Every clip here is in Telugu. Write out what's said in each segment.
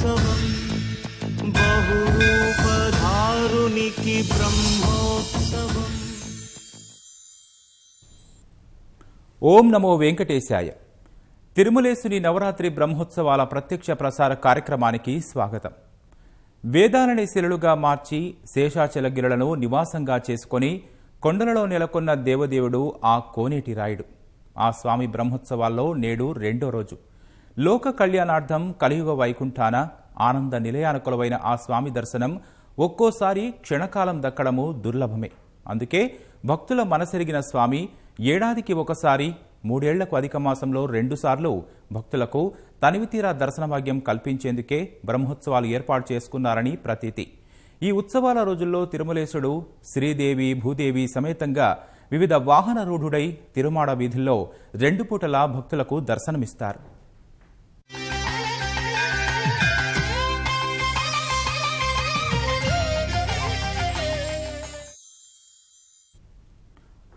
బ్రహ్మోత్సవం బహురూపధారునికి బ్రహ్మోత్సవం. ఓం నమో వెంకటేశాయ. తిరుమలేశుని నవరాత్రి బ్రహ్మోత్సవాల ప్రత్యక్ష ప్రసార కార్యక్రమానికి స్వాగతం. వేదాలని శిలలుగా మార్చి శేషాచలగిరులను నివాసంగా చేసుకుని కొండలలో నెలకొన్న దేవదేవుడు ఆ కోనేటి రాయుడు. ఆ స్వామి బ్రహ్మోత్సవాల్లో నేడు రెండో రోజు. లోక కళ్యాణార్థం కలియుగ వైకుంఠాన ఆనంద నిలయాన కొలువైన ఆ స్వామి దర్శనం ఒక్కోసారి క్షణకాలం దక్కడము దుర్లభమే. అందుకే భక్తుల మనసెరిగిన స్వామి ఏడాదికి ఒకసారి, 3 ఏళ్లకు అధిక మాసంలో 2 సార్లు భక్తులకు తనివితీరా దర్శన భాగ్యం కల్పించేందుకే బ్రహ్మోత్సవాలు ఏర్పాటు చేసుకున్నారని ప్రతీతి. ఈ ఉత్సవాల రోజుల్లో తిరుమలేశుడు శ్రీదేవి భూదేవి సమేతంగా వివిధ వాహన రూఢుడై తిరుమాడ వీధుల్లో 2 పూటలా భక్తులకు దర్శనమిస్తారు.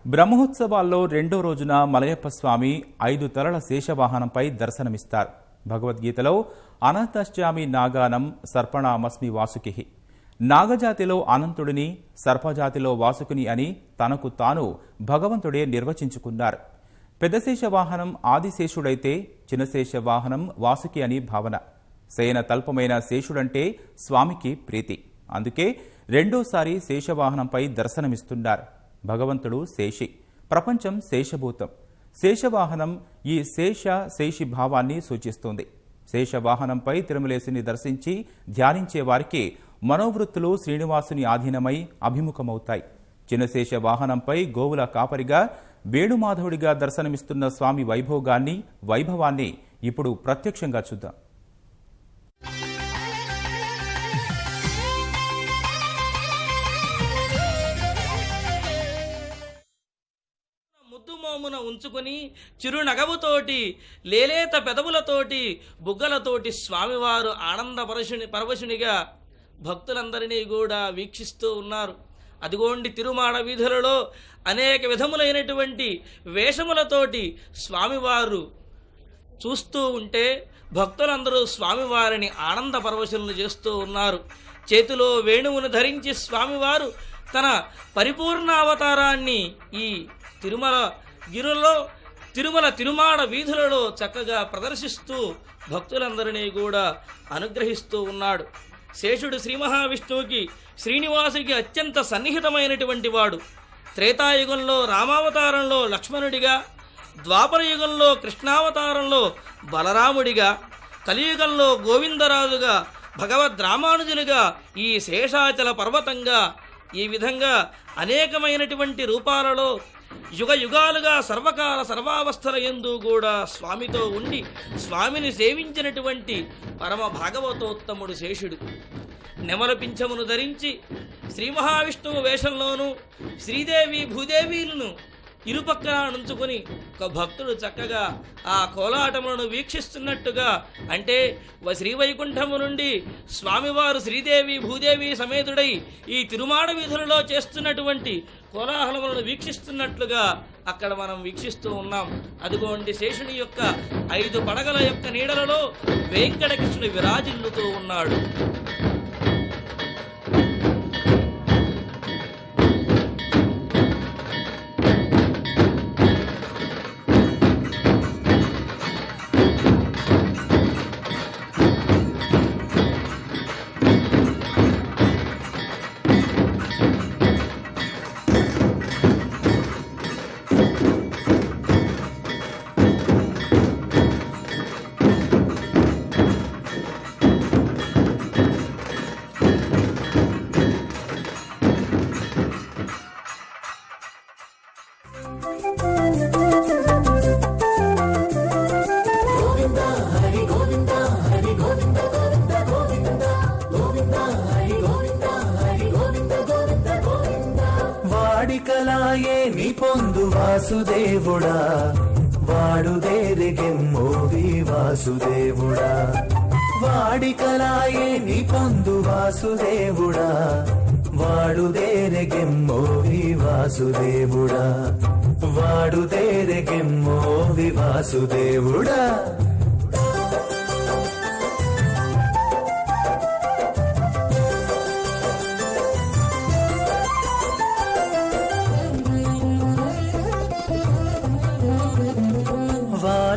బ్రహ్మోత్సవాల్లో రెండో రోజున మలయప్ప స్వామి 5 తలల శేషవాహనంపై దర్శనమిస్తారు. భగవద్గీతలో అనంతశ్చామి నాగానం సర్పణామస్మి వాసుకి, నాగజాతిలో అనంతుడిని, సర్పజాతిలో వాసుకుని అని తనకు తాను భగవంతుడే నిర్వచించుకున్నారు. పెద్దశేష వాహనం ఆదిశేషుడైతే చిన్నశేష వాహనం వాసుకి అని భావన. శయన తల్పమైన శేషుడంటే స్వామికి ప్రీతి. అందుకే రెండోసారి శేషవాహనంపై దర్శనమిస్తున్నారు. భగవంతుడు శేషి, ప్రపంచం శేషభూతం. శేషవాహనం ఈ శేషి భావాన్ని సూచిస్తుంది. శేషవాహనంపై తిరుమలేశుని దర్శించి ధ్యానించే వారికి మనోవృత్తులు శ్రీనివాసుని ఆధీనమై అభిముఖమవుతాయి. చిన్నశేష వాహనంపై గోవుల కాపరిగా వేణుమాధవుడిగా దర్శనమిస్తున్న స్వామి వైభవాన్ని ఇప్పుడు ప్రత్యక్షంగా చూద్దాం. ముద్దుమోమున ఉంచుకుని చిరునగవుతోటి లేలేత పెదవులతోటి బుగ్గలతోటి స్వామివారు ఆనంద పరవశునిగా భక్తులందరినీ కూడా వీక్షిస్తూ ఉన్నారు. అదిగోండి తిరుమాడ వీధులలో అనేక విధములైనటువంటి వేషములతోటి స్వామివారు చూస్తూ ఉంటే భక్తులందరూ స్వామివారిని ఆనంద పరవశులను చేస్తూ ఉన్నారు. చేతిలో వేణువును ధరించి స్వామివారు తన పరిపూర్ణ అవతారాన్ని ఈ తిరుమాడ వీధులలో చక్కగా ప్రదర్శిస్తూ భక్తులందరినీ కూడా అనుగ్రహిస్తూ ఉన్నాడు. శేషుడు శ్రీ మహావిష్ణువుకి శ్రీనివాసుడికి అత్యంత సన్నిహితమైనటువంటి వాడు. త్రేతాయుగంలో రామావతారంలో లక్ష్మణుడిగా, ద్వాపర యుగంలో కృష్ణావతారంలో బలరాముడిగా, కలియుగంలో గోవిందరాజుగా, భగవద్ రామానుజులుగా, ఈ శేషాచల పర్వతంగా, ఈ విధంగా అనేకమైనటువంటి రూపాలలో యుగ యుగాలుగా సర్వకాల సర్వావస్థల యందు కూడా స్వామితో ఉండి స్వామిని సేవించినటువంటి పరమ భాగవతోత్తముడు శేషుడు. నెమల పింఛమును ధరించి శ్రీ మహావిష్ణువు వేషంలోనూ శ్రీదేవి భూదేవీలను ఇరుపక్కన నుంచుకుని ఒక భక్తుడు చక్కగా ఆ కోలాటములను వీక్షిస్తున్నట్టుగా, అంటే శ్రీవైకుంఠము నుండి స్వామివారు శ్రీదేవి భూదేవి సమేతుడై ఈ తిరుమాడ వీధులలో చేస్తున్నటువంటి కోలాహలములను వీక్షిస్తున్నట్లుగా అక్కడ మనం వీక్షిస్తూ ఉన్నాం. అదిగోండి శేషుని యొక్క 5 పడగల యొక్క నీడలలో వెంకటకృష్ణుడు విరాజిల్లుతూ ఉన్నాడు. వాడికలాయే నీ పొందు వాసుదేవుడా, వాడుదేరిగెమ్మోవి వాసుదేవుడా. వాడికలాయే నీ పొందు వాసుదేవుడా, వాడుదేరిగెమ్మోవి వాసుదేవుడా. వాడుదేరిగెమ్మోవి వాసుదేవుడా.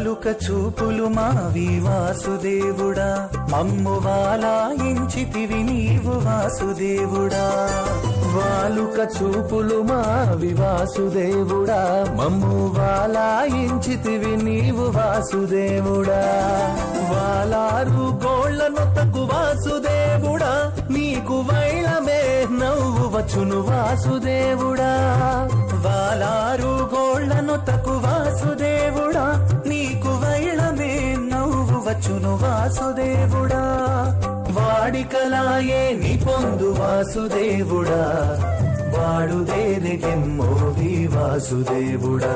వాలుక చూపులు మావి వాసుదేవుడా మమ్ము వాలాయించితివి నీవు వాసుదేవుడా వాలుక చూపులు మావి వాసుదేవుడా మమ్ము వాలాయించితివి నీవు వాసుదేవుడా వాలారు గోళ్లనొత్తకు వాసుదేవుడా నీకు వైళమే నవ్వు వచ్చును వాసుదేవుడా వాలారు గోళ్లనొత్తకు వాసుదేవుడా నీకు వైళమే నవ్వు వచ్చును వాసుదేవుడా వాడికలాయే నీ పొందు వాసుదేవుడా వాడుదేరెగెమ్మోవి వాసుదేవుడా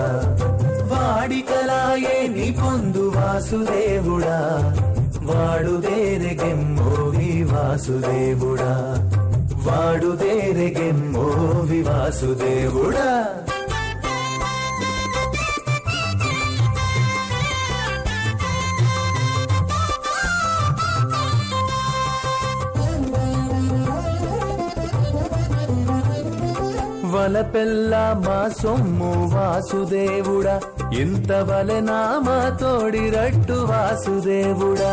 వాడికలాయే నీ పొందు వాసుదేవుడా వాడుదేరెగెమ్మోవి వాసుదేవుడా వాడుదేరెగెమ్మోవి వాసుదేవుడా వలపెల్ల మా సొమ్ము వాసుదేవుడా ఇంత వలెనా మా తోడి రట్టు వాసుదేవుడా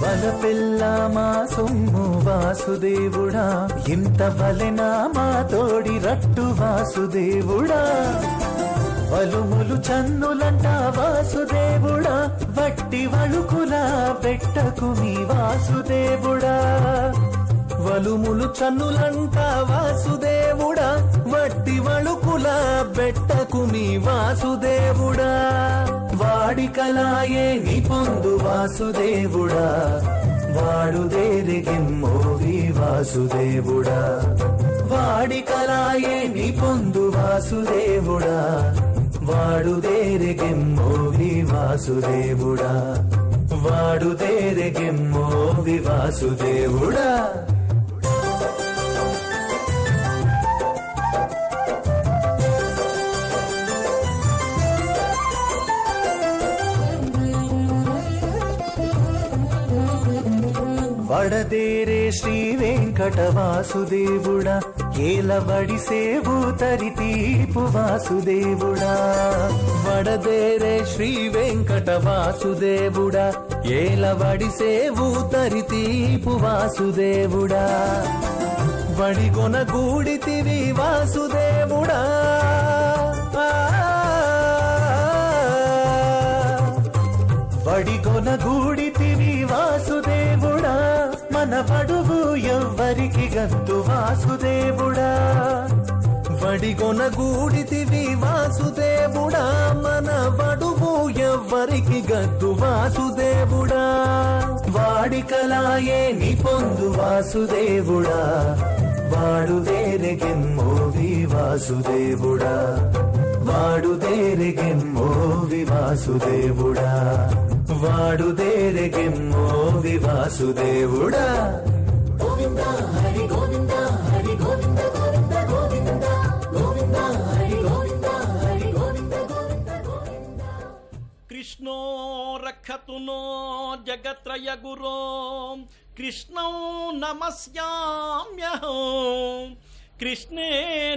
వలపెల్ల మా సొమ్ము వాసుదేవుడా ఇంత వలెనా మా తోడి రట్టు వాసుదేవుడా వలుములు చన్నులంట వాసుదేవుడా వట్టి వళుకులా పెట్టకు మీ వాసుదేవుడా వలుములు చన్నులంట వాసుదేవుడా వట్టి వళుకులా బెట్టకు మీ వాసుదేవుడా వాడికలాయే నీ పొందు వాసుదేవుడా వాడుదేరెగెమ్మోవి వాసుదేవుడా వాడికలాయే నీ పొందు వాసుదేవుడా వాడుదేరెగెమ్మోవి వాసుదేవుడా వాడుదేరెగెమ్మోవి వాసుదేవుడా వడదేరే శ్రీ వెంకట వాసుదేవుడా ఏలవడి సేవు తరితీపు వాసుదేవుడా వడదేరే శ్రీ వెంకట వాసుదేవుడా ఏలవడి సేవు తరితీపు వాసుదేవుడా వడిగొన గూడితివి వాసుదేవుడా వడిగొన గూడితివి వాసుదేవుడా మన బడుగు ఎవ్వరికి గద్దు వాసుదేవుడా వడిగొన గూడితివి వాసుదేవుడా మన బడుగు ఎవ్వరికి గద్దు వాసుదేవుడా వాడికలాయే నీ పొందు వాసుదేవుడా వాడుదేరెగెమ్మోవి వాసుదేవుడా వాడుదేరెగెమ్మోవి వాసుదేవుడా వాడుదేరెగెమ్మోవి వాసుదేవుడా గోవింద హరి గోవింద హరి గోవింద గోవింద గోవింద గోవింద హరి గోవింద హరి గోవింద గోవింద గోవింద కృష్ణో రక్షతు నో జగత్రయ గురో కృష్ణం నమస్యామ్యహం కృష్ణే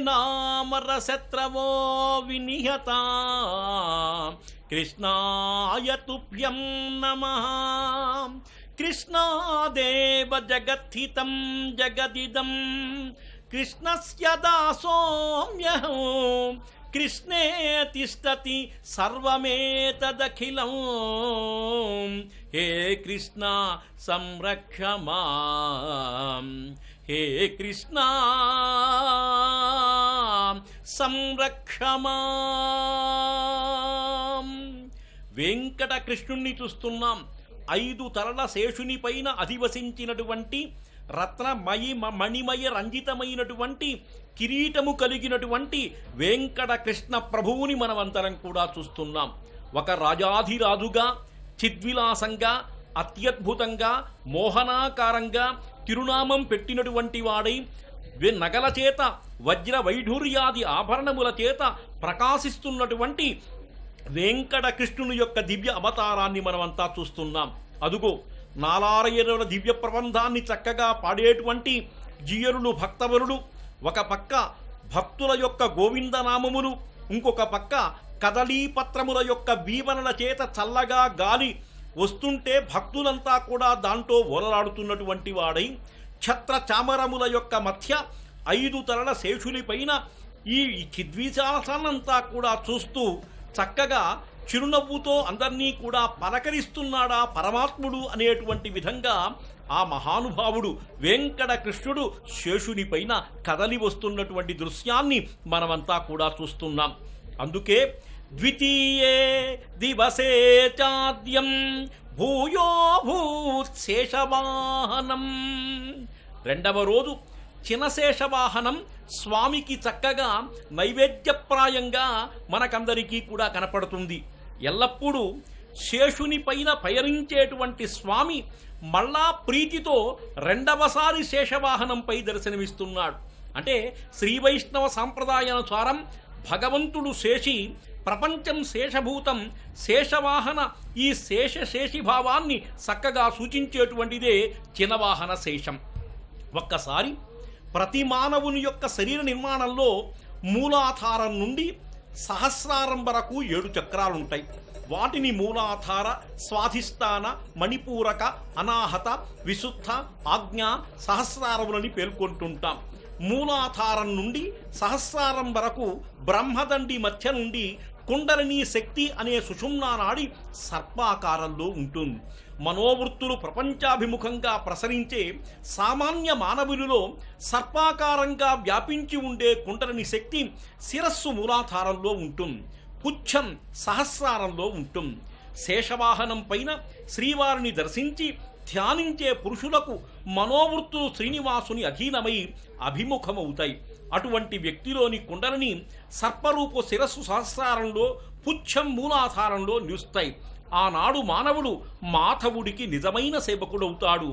నామరశత్రవో వినిహతా కృష్ణాయ తుభ్యం నమః కృష్ణాదేవ జగత్హితం జగదిదం కృష్ణస్య దాసోమ్యహం కృష్ణే తిష్టతి సర్వమేతదఖిలం హే కృష్ణ సంరక్ష మాం హే కృష్ణ సంరక్ష మాం. వెంకట కృష్ణుణ్ణి చూస్తున్నాం. 5 తలల శేషుని పైన అధివసించినటువంటి మణిమయ రంజితమైనటువంటి కిరీటము కలిగినటువంటి వెంకట కృష్ణ ప్రభువుని మనమంతరం కూడా చూస్తున్నాం. ఒక రాజాధిరాజుగా చిద్విలాసంగా అత్యద్భుతంగా మోహనాకారంగా తిరునామం పెట్టినటువంటి వాడై నగల చేత వజ్ర వైఢూర్యాది ఆభరణముల చేత ప్రకాశిస్తున్నటువంటి వెంకట కృష్ణుని యొక్క దివ్య అవతారాన్ని మనమంతా చూస్తున్నాం. అదుగో నాలారయరుల దివ్య ప్రబంధాన్ని చక్కగా పాడేటువంటి జీయరులు భక్తవరులు ఒక పక్క భక్తుల యొక్క గోవిందనామములు, ఇంకొక పక్క కదలీపత్రముల యొక్క వీవనల చేత చల్లగా గాలి వస్తుంటే భక్తులంతా కూడా దాంట్లో ఓలలాడుతున్నటువంటి వాడై ఛత్ర చామరముల యొక్క మధ్య 5 తలల శేషునిపైన ఈ చిద్విశాసనంతా కూడా చూస్తూ చక్కగా చిరునవ్వుతో అందరినీ కూడా పలకరిస్తున్నాడా పరమాత్ముడు అనేటువంటి విధంగా ఆ మహానుభావుడు వెంకట కృష్ణుడు శేషునిపైన కదలి వస్తున్నటువంటి దృశ్యాన్ని మనమంతా కూడా చూస్తున్నాం. అందుకే ద్వితీయే దివసే చాద్యం భూయో భూత్ శేషవాహనం, రెండవ రోజు చినశేషవాహనం స్వామికి చక్కగా నైవేద్యప్రాయంగా మనకందరికీ కూడా కనపడుతుంది. ఎల్లప్పుడూ శేషుని పైన పయనించేటువంటి స్వామి మళ్ళా ప్రీతితో రెండవసారి శేషవాహనంపై దర్శనమిస్తున్నాడు. అంటే శ్రీవైష్ణవ సాంప్రదాయానుసారం భగవంతుడు శేషి, ప్రపంచం శేషభూతం, శేషవాహన ఈ శేషభావాన్ని చక్కగా సూచించేటువంటిదే చినవాహన శేషం. ఒక్కసారి ప్రతి మానవుని యొక్క శరీర నిర్మాణంలో మూలాధారం నుండి సహస్రారం వరకు 7 చక్రాలుంటాయి. వాటిని మూలాధార, స్వాధిష్టాన, మణిపూరక, అనాహత, విశుద్ధ, ఆజ్ఞ, సహస్రారములని పేర్కొంటుంటాం. మూలాధారం నుండి సహస్రారం వరకు బ్రహ్మదండి మధ్య నుండి కుండలిని శక్తి అనే సుషుమ్నా నాడి సర్పాకారంలో ఉంటుంది. మనోవృత్తులు ప్రపంచాభిముఖంగా ప్రసరించే సామాన్య మానవులలో సర్పాకారంగా వ్యాపించి ఉండే కుండలిని శక్తి శిరస్సు మూలాధారంలో ఉంటుంది, పుచ్చం సహస్రారంలో ఉంటుంది. శేషవాహనం పైన శ్రీవారిని దర్శించి ధ్యానించే పురుషులకు మనోవృత్తులు శ్రీనివాసుని అధీనమై అభిముఖమవుతాయి. అటువంటి వ్యక్తిలోని కుండలిని సర్పరూపు శిరస్సు సహస్రారంలో, పుచ్చం మూలాధారంలో నిలుస్తాయి. ఆనాడు మానవుడు మాధవుడికి నిజమైన సేవకుడవుతాడు.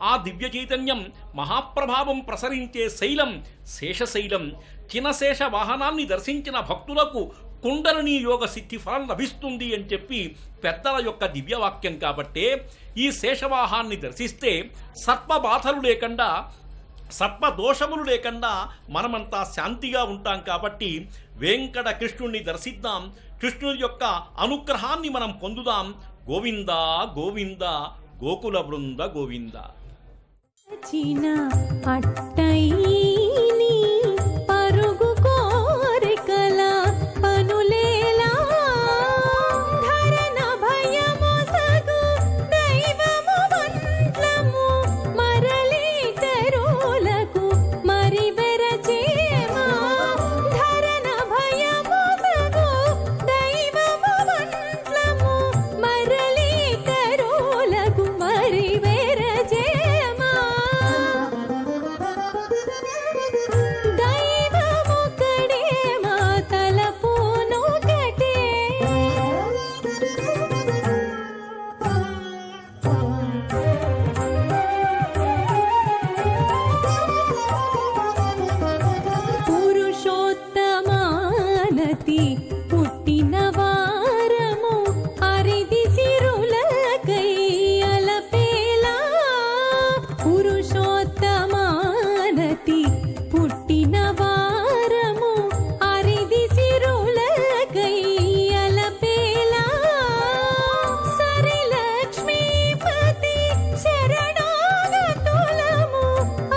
ఆ దివ్య చైతన్యం మహాప్రభావం ప్రసరించే శైలం శేషశైలం. చినశేష వాహనాన్ని దర్శించిన భక్తులకు కుండలిని యోగ సిద్ధి ఫలం లభిస్తుంది అని చెప్పి పెద్దల యొక్క దివ్యవాక్యం. కాబట్టే ఈ శేషవాహాన్ని దర్శిస్తే సర్పబాధలు లేకుండా, సర్పదోషములు లేకుండా మనమంతా శాంతిగా ఉంటాం. కాబట్టి వెంకట కృష్ణుణ్ణి దర్శిద్దాం, కృష్ణుడి యొక్క అనుగ్రహాన్ని మనం పొందుదాం. గోవింద గోవింద గోకుల బృంద గోవింద. పరుగు కోరికల పనులేలా ధరణ భయము సగు దైవము వంట్లము మరలి తరులకు మరి వెరచేమా ధరణ భయము సగు దైవము వంట్లము మరలి తరులకు మరి వెరచేమా దైవముకడే మా తలపును కటే పురుషోత్తమానతి పుట్టిన వారము అరిది సిరులకై అలపేలా పురుషోత్తమానతి పుట్టిన వారము అరిది సిరులకై అలపేలా సరిలక్ష్మీపతి శరణాగతులము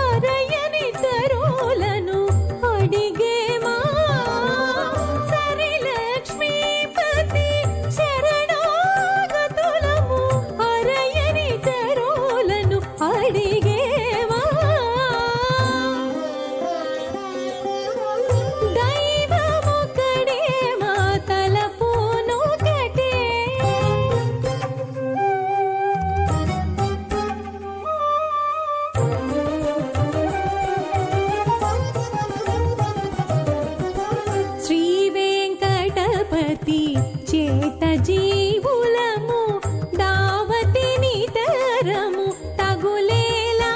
అరయని తరులను అడిగేమా సరిలక్ష్మీపతి శరణాగతులము అరయని తరులను అడిగేమా దైవముకడే మా తలపును కటే శ్రీ వెంకటపతి చేత జీవులము దావతి నితరము తగులేలా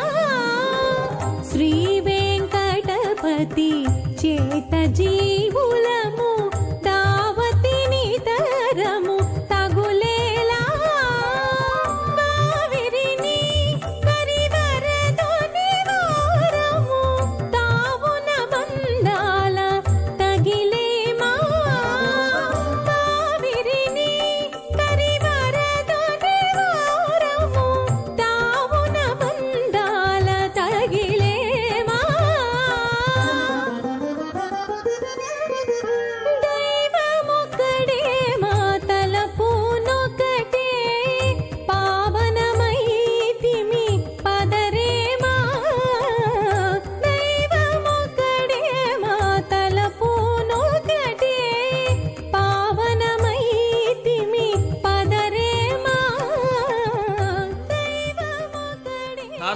శ్రీ వెంకటపతి చేత జీవులము దావతి నితరము తగులేలా కావిరిని కరివరదుని వారము తావున బంధాల తగిలేమా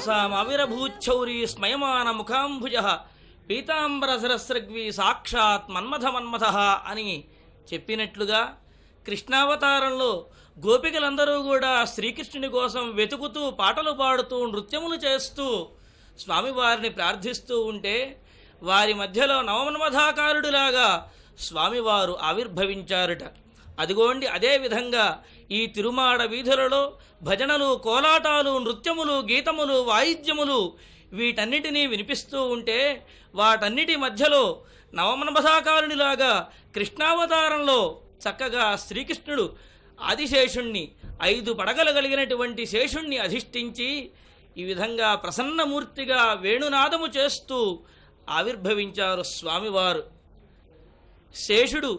తాసామవిరభూచ్చౌరీ స్మయమాన ముఖాంభుజ పీతాంబర సరస్రగ్వి సాక్షాత్ మన్మథ అని చెప్పినట్లుగా కృష్ణావతారంలో గోపికలందరూ కూడా శ్రీకృష్ణుని కోసం వెతుకుతూ పాటలు పాడుతూ నృత్యములు చేస్తూ స్వామివారిని ప్రార్థిస్తూ ఉంటే వారి మధ్యలో నవమన్మథాకారుడిలాగా స్వామివారు ఆవిర్భవించారుట. అదిగోండి అదేవిధంగా ఈ తిరుమాడ వీధులలో భజనలు, కోలాటాలు, నృత్యములు, గీతములు, వాయిద్యములు వీటన్నిటినీ వినిపిస్తూ ఉంటే వాటన్నిటి మధ్యలో నవమన్మథాకారునిలాగా కృష్ణావతారంలో చక్కగా శ్రీకృష్ణుడు ఆదిశేషుణ్ణి 5 పడగలు కలిగినటువంటి శేషుణ్ణి అధిష్ఠించి ఈ విధంగా ప్రసన్నమూర్తిగా వేణునాదము చేస్తూ ఆవిర్భవించారు స్వామివారు. శేషుడు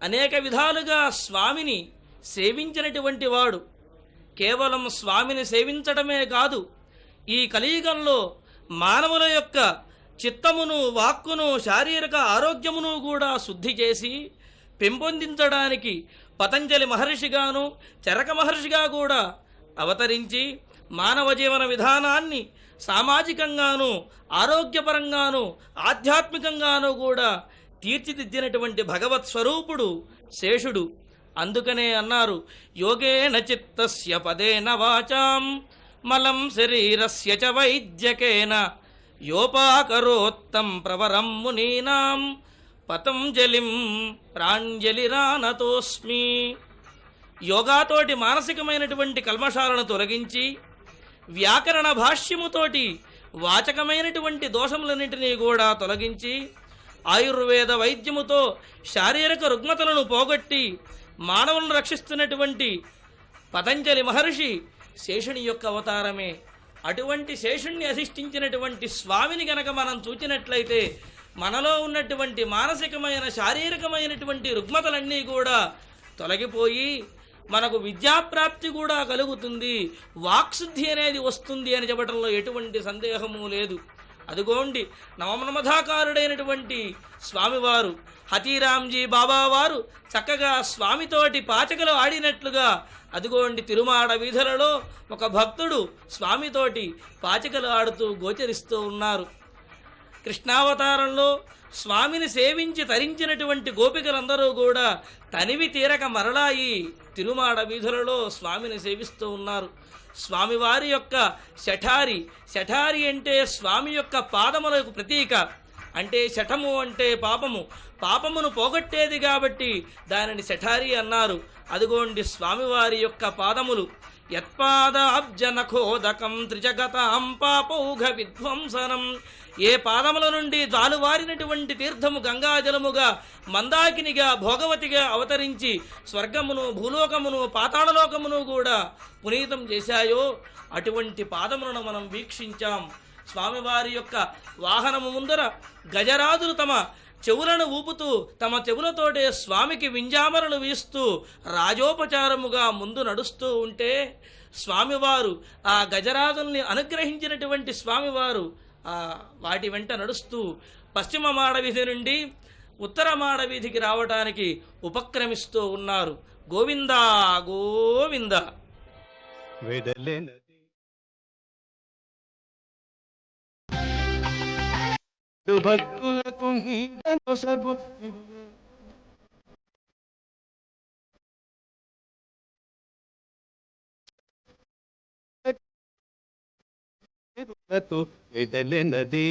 అనేక విధాలుగా స్వామిని సేవించినటువంటి వాడు. కేవలం స్వామిని సేవించడమే కాదు, ఈ కలియుగంలో మానవుల యొక్క చిత్తమును, వాక్కును, శారీరక ఆరోగ్యమును కూడా శుద్ధి చేసి పెంపొందించడానికి పతంజలి మహర్షిగాను, చరక మహర్షిగా కూడా అవతరించి మానవ జీవన విధానాన్ని సామాజికంగాను, ఆరోగ్యపరంగాను, ఆధ్యాత్మికంగాను కూడా తీర్చిదిద్దినటువంటి భగవత్ స్వరూపుడు శేషుడు. అందుకనే అన్నారు, యోగేన చిత్తస్య పదేన వాచాం మలం శరీరస్య చ వైద్యకేన యోపాకరోత్తం ప్రవరం మునీనాం పతంజలిం ప్రాంజలిరానతోస్మి. యోగాతోటి మానసికమైనటువంటి కల్మషాలను తొలగించి వ్యాకరణ భాష్యముతోటి వాచకమైనటువంటి దోషములన్నింటినీ కూడా తొలగించి ఆయుర్వేద వైద్యముతో శారీరక రుగ్మతలను పోగొట్టి మానవులను రక్షిస్తున్నటువంటి పతంజలి మహర్షి శేషుని యొక్క అవతారమే. అటువంటి శేషుణ్ణి అధిష్ఠించినటువంటి స్వామిని గనక మనం చూచినట్లయితే మనలో ఉన్నటువంటి మానసికమైన, శారీరకమైనటువంటి రుగ్మతలన్నీ కూడా తొలగిపోయి మనకు విద్యాప్రాప్తి కూడా కలుగుతుంది, వాక్శుద్ధి అనేది వస్తుంది అని చెప్పడంలో ఎటువంటి సందేహము లేదు. అదిగోండి నవమన్మథాకారుడైనటువంటి స్వామివారు హతీరాంజీ బాబావారు చక్కగా స్వామితోటి పాచకలు ఆడినట్లుగా అదిగోండి తిరుమాడ వీధులలో ఒక భక్తుడు స్వామితోటి పాచికలు ఆడుతూ గోచరిస్తూ ఉన్నారు. కృష్ణావతారంలో స్వామిని సేవించి తరించినటువంటి గోపికలందరూ కూడా తనివి తీరక మరలాయి తిరుమాడ వీధులలో స్వామిని సేవిస్తూ ఉన్నారు. స్వామివారి యొక్క శఠారి, శఠారి అంటే స్వామి యొక్క పాదములకు ప్రతీక. అంటే శఠము అంటే పాపము, పాపమును పోగొట్టేది కాబట్టి దానిని శఠారి అన్నారు. అదిగోండి స్వామివారి యొక్క పాదములు. యత్పాదాబ్జనఖోదకం త్రిజగతాం పాపౌఘ విధ్వంసనం. ఏ పాదముల నుండి జాలువారినటువంటి తీర్థము గంగాజలముగా మందాకినిగా భోగవతిగా అవతరించి స్వర్గమును, భూలోకమును, పాతాళలోకమును కూడా పునీతం చేశాయో అటువంటి పాదములను మనం వీక్షించాం. స్వామివారి యొక్క వాహనము ముందర గజరాజులు తమ చెవులను ఊపుతూ తమ చెవులతోటే స్వామికి వింజామరలు వీస్తూ రాజోపచారముగా ముందు నడుస్తూ ఉంటే స్వామివారు ఆ గజరాజుల్ని అనుగ్రహించినటువంటి స్వామివారు వాటి వెంట నడుస్తూ పశ్చిమ మాడవీధి నుండి ఉత్తర మాడవీధికి రావటానికి ఉపక్రమిస్తూ ఉన్నారు. గోవిందా గోవింద. భక్తులకు సబు వెదలెనది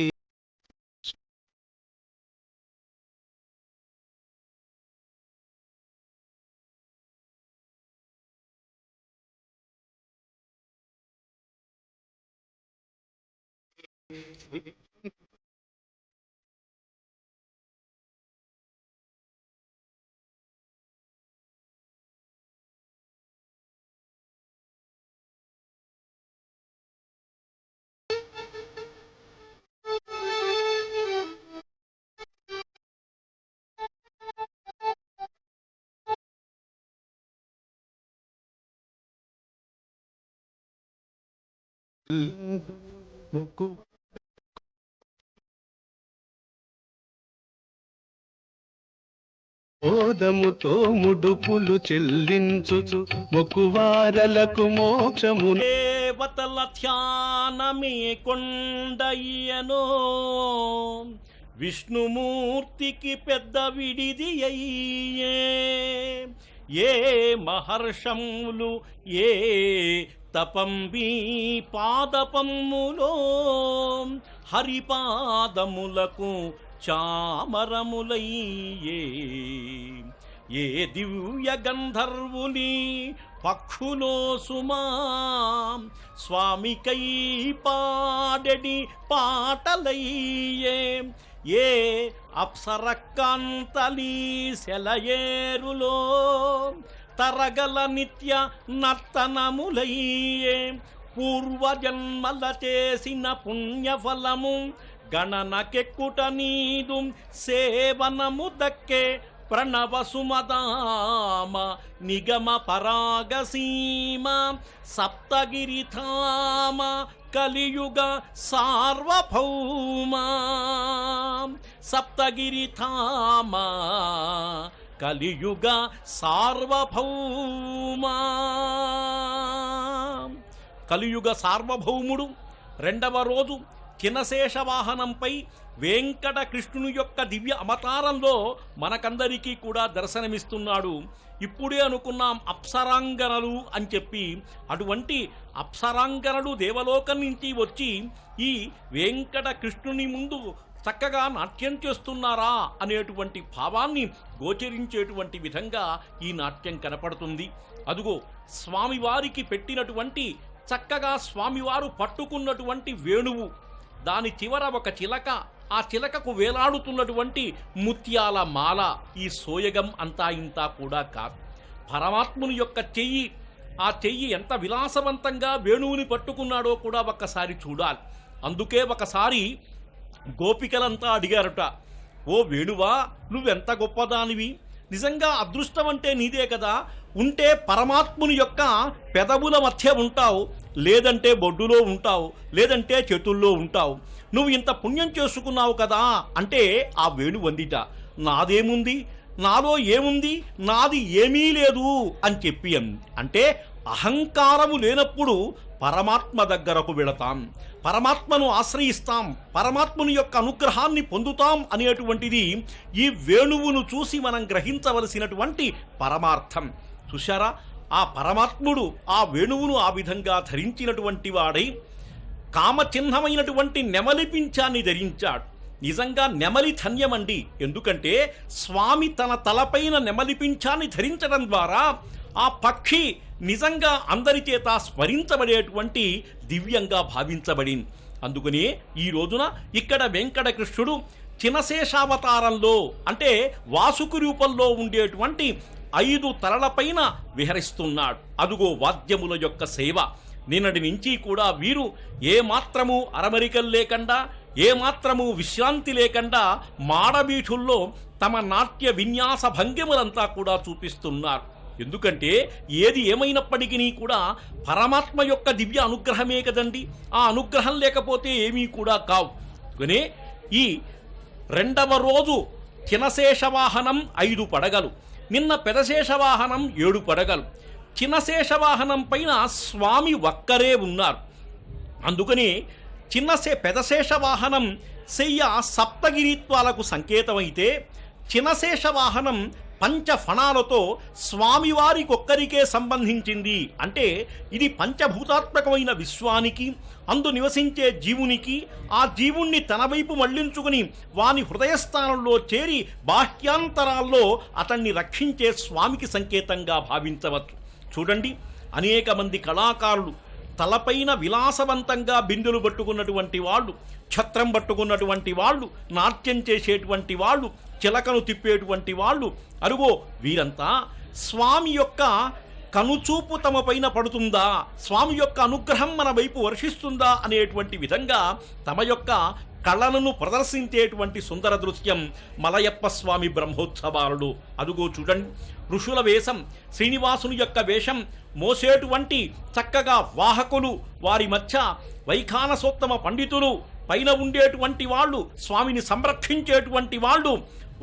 ముక్కు ఓదముతో ముడుపులు చెల్లించుచు మొక్కువారలకు మోక్షము దేవతల ధ్యానమే కొండయ్యనో విష్ణుమూర్తికి పెద్ద విడిది అయ్యే ఏ మహర్షములు ఏ తపంబీ పాదపమ్ములో హరిపాదములకు చామరములయ్యే ఏ దివ్య గంధర్వుని పక్షులో సుమా స్వామికై పాడెడి పాటలయ్యే ఏ అప్సరకాంతలీ సెలయేరులో తరగల నిత్య నర్తనములయ్యే పూర్వజన్మల చేసిన పుణ్యఫలము గణనకెక్కుట నీదు సేవనము దక్కే ప్రణవ సుమదామ నిగమ పరాగసీమ సప్తగిరిధామ కలియుగ సార్వభౌమ సప్తగిరిధామ కలియుగ సార్వభౌమ కలియుగ సార్వభౌముడు రెండవ రోజు చినశేష వాహనంపై వెంకటకృష్ణుని యొక్క దివ్య అవతారంలో మనకందరికీ కూడా దర్శనమిస్తున్నాడు. ఇప్పుడే అనుకున్నాం అప్సరాంగనలు అని చెప్పి. అటువంటి అప్సరాంగనలు దేవలోకం నుంచి వచ్చి ఈ వెంకటకృష్ణుని ముందు చక్కగా నాట్యం చేస్తున్నారా అనేటువంటి భావాన్ని గోచరించేటువంటి విధంగా ఈ నాట్యం కనపడుతుంది. అదుగో స్వామివారికి పెట్టినటువంటి చక్కగా స్వామివారు పట్టుకున్నటువంటి వేణువు, దాని చివర ఒక చిలక, ఆ చిలకకు వేలాడుతున్నటువంటి ముత్యాల మాల. ఈ సోయగం అంతా ఇంతా కూడా కాదు, పరమాత్ముని యొక్క చెయ్యి. ఆ చెయ్యి ఎంత విలాసవంతంగా వేణువుని పట్టుకున్నాడో కూడా ఒక్కసారి చూడాలి. అందుకే ఒకసారి గోపికలంతా అడిగారట, ఓ వేణువా, నువ్వెంత గొప్పదానివి, నిజంగా అదృష్టం అంటే నీదే కదా. ఉంటే పరమాత్ముని యొక్క పెదవుల మధ్య ఉంటావు, లేదంటే బొడ్డులో ఉంటావు, లేదంటే చేతుల్లో ఉంటావు. నువ్వు ఇంత పుణ్యం చేసుకున్నావు కదా అంటే ఆ వేణు వందిట, నాదేముంది, నాలో ఏముంది, నాది ఏమీ లేదు అని చెప్పి అంటే అహంకారము లేనప్పుడు పరమాత్మ దగ్గరకు వెళతాం, పరమాత్మను ఆశ్రయిస్తాం, పరమాత్మని యొక్క అనుగ్రహాన్ని పొందుతాం అనేటువంటిది ఈ వేణువును చూసి మనం గ్రహించవలసినటువంటి పరమార్థం. చూశారా, ఆ పరమాత్ముడు ఆ వేణువును ఆ విధంగా ధరించినటువంటి వాడై కామచిహ్నమైనటువంటి నెమలి పింఛాన్ని ధరించాడు. నిజంగా నెమలి ధన్యమండి. ఎందుకంటే స్వామి తన తలపైన నెమలి పింఛాన్ని ధరించడం ద్వారా ఆ పక్షి నిజంగా అందరి చేత స్మరించబడేటువంటి దివ్యంగా భావించబడింది. అందుకనే ఈ రోజున ఇక్కడ వెంకటకృష్ణుడు చినశేషావతారంలో అంటే వాసుకి రూపంలో ఉండేటువంటి 5 తలలపైన విహరిస్తున్నాడు. అదుగో వాద్యముల యొక్క సేవ. నిన్నటి నుంచి కూడా వీరు ఏమాత్రము అరమరికలు లేకుండా, ఏమాత్రము విశ్రాంతి లేకుండా మాడబీఠుల్లో తమ నాట్య విన్యాస భంగిములంతా కూడా చూపిస్తున్నారు. ఎందుకంటే ఏది ఏమైనప్పటికీ కూడా పరమాత్మ యొక్క దివ్య అనుగ్రహమే కదండి. ఆ అనుగ్రహం లేకపోతే ఏమీ కూడా కావు. కానీ ఈ రెండవ రోజు చినశేషవాహనం 5 పడగలు, నిన్న పెదశేషవాహనం 7 పడగలు. చినశేషవాహనం పైన స్వామి ఒక్కరే ఉన్నారు. అందుకని పెదశేషవాహనం శయ్య సప్తగిరిత్వాలకు సంకేతమైతే చినశేషవాహనం పంచఫణాలతో స్వామివారికొక్కరికే సంబంధించింది. అంటే ఇది పంచభూతాత్మకమైన విశ్వానికి, అందు నివసించే జీవునికి, ఆ జీవుణ్ణి తన వైపు మళ్లించుకుని వాని హృదయస్థానంలో చేరి బాహ్యాంతరాల్లో అతన్ని రక్షించే స్వామికి సంకేతంగా భావించవచ్చు. చూడండి, అనేక మంది కళాకారులు తలపైన విలాసవంతంగా బిందెలు పట్టుకున్నటువంటి వాళ్ళు, ఛత్రం పట్టుకున్నటువంటి వాళ్ళు, నాట్యం చేసేటువంటి వాళ్ళు, చిలకను తిప్పేటువంటి వాళ్ళు, అరుగో వీరంతా స్వామి యొక్క కనుచూపు తమ పైన పడుతుందా, స్వామి యొక్క అనుగ్రహం మన వైపు వర్షిస్తుందా అనేటువంటి విధంగా తమ యొక్క కళలను ప్రదర్శించేటువంటి సుందర దృశ్యం మలయప్ప స్వామి బ్రహ్మోత్సవాలు. అదుగో చూడండి, ఋషుల వేషం, శ్రీనివాసుని యొక్క వేషం మోసేటువంటి చక్కగా వాహకులు, వారి మధ్య వైఖానసోత్తమ పండితులు, పైన ఉండేటువంటి వాళ్ళు, స్వామిని సంరక్షించేటువంటి వాళ్ళు,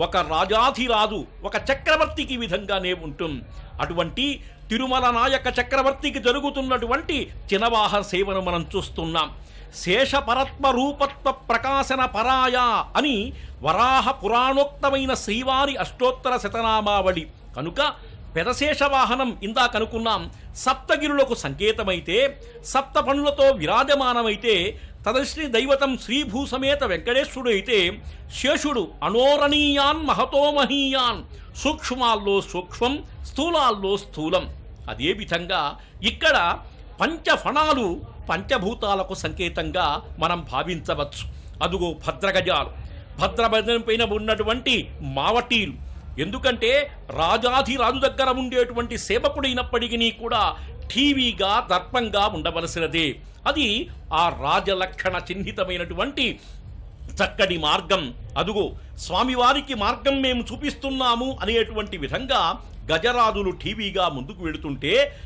ఒక రాజాధిరాజు, ఒక చక్రవర్తికి ఈ విధంగానే ఉంటుంది. అటువంటి తిరుమల నాయక చక్రవర్తికి జరుగుతున్నటువంటి చినవాహ సేవను మనం చూస్తున్నాం. శేషపరత్వ రూపత్వ ప్రకాశన పరాయ అని వరాహ పురాణోక్తమైన శ్రీవారి అష్టోత్తర శతనామావళి కనుక పెదశేష వాహనం ఇందాకనుకున్నాం సప్తగిరులకు సంకేతమైతే, సప్త పనులతో విరాజమానమైతే, తదశ్రీ దైవతం శ్రీభూసమేత వెంకటేశ్వరుడు అయితే, శేషుడు అనోరణీయాన్ మహతో మహీయాన్, సూక్ష్మాల్లో సూక్ష్మం, స్థూలాల్లో స్థూలం. అదే విధంగా ఇక్కడ పంచఫణాలు పంచభూతాలకు సంకేతంగా మనం భావించవచ్చు. అదుగో భద్రగజాలు, భద్రభద్రం పైన ఉన్నటువంటి మావటీలు. ఎందుకంటే రాజాధిరాజు దగ్గర ఉండేటువంటి సేవకుడైనప్పటికీ కూడా ఠీవీగా దర్పంగా ఉండవలసినదే. అది ఆ రాజలక్షణ చిహ్నితమైనటువంటి చక్కటి మార్గం. అదుగో స్వామివారికి మార్గం మేము చూపిస్తున్నాము అనేటువంటి విధంగా గజరాజులు ఠీవీగా ముందుకు వెళుతుంటే